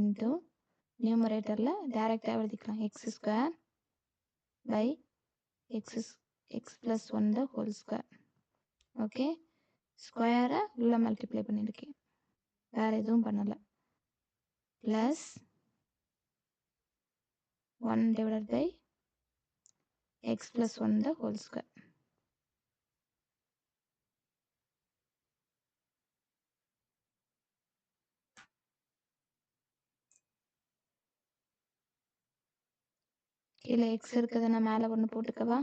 Into நியூமரேட்டரில் டைரெக்டாக எழுதிக்கலாம் X square by X plus one the whole square. Okay, ஸ்கொயரை உள்ளே மல்டிப்ளை பண்ணியிருக்கேன், வேறு எதுவும் பண்ணலை. Plus 1 divided by x plus 1 the whole square. கீழே x இருக்குது, நான் மேலே ஒன்று போட்டுக்கவா,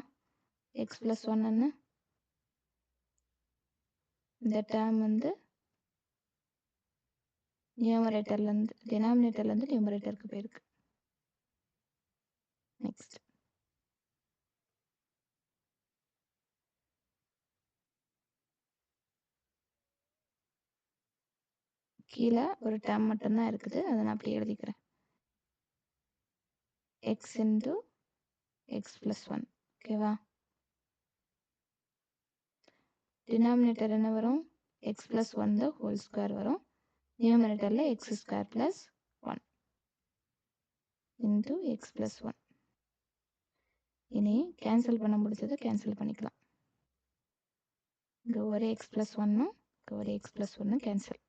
x plus 1ன்னு. இந்த டேர்ம் வந்து நியூமரேட்டர்லேருந்து டினாமினேட்டர்லேருந்து நியூமரேட்டருக்கு போயிருக்கு. நெக்ஸ்ட் கீழே ஒரு டேர்ம் மட்டும்தான் இருக்குது, அதை நான் அப்படி எழுதிக்கிறேன். X into X plus one. ஓகேவா, டினாமினேட்டர் என்ன வரும், X plus one the whole square வரும். நியூமரேட்டரில் X square plus one into X plus one. இனி கேன்சல் பண்ண முடிஞ்சதை கேன்சல் பண்ணிக்கலாம். இங்கே ஒரு எக்ஸ் ப்ளஸ் ஒன்னும் இங்கே ஒரு எக்ஸ் ப்ளஸ் ஒன்னும் cancel.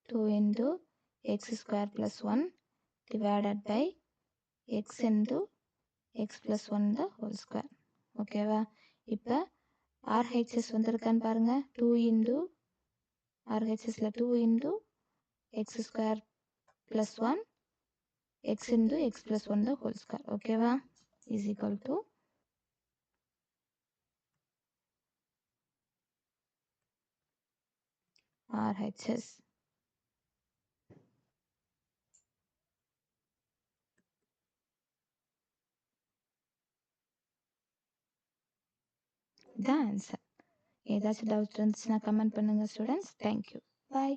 Two into X square plus one divided by X into X plus one the whole square. ஓகேவா, இப்போ ஆர்ஹெச்எஸ் வந்திருக்கான்னு பாருங்கள். 2 இன்ட்டு ஆர்ஹெச்எஸில் 2 into X square plus one X into X plus one the whole square. ஓகேவா, is equal to RHS. இதான் answer. ஏதாச்சும் doubt இருந்துச்சுன்னா comment பண்ணுங்கள் ஸ்டூடெண்ட்ஸ். தேங்க்யூ, பாய்.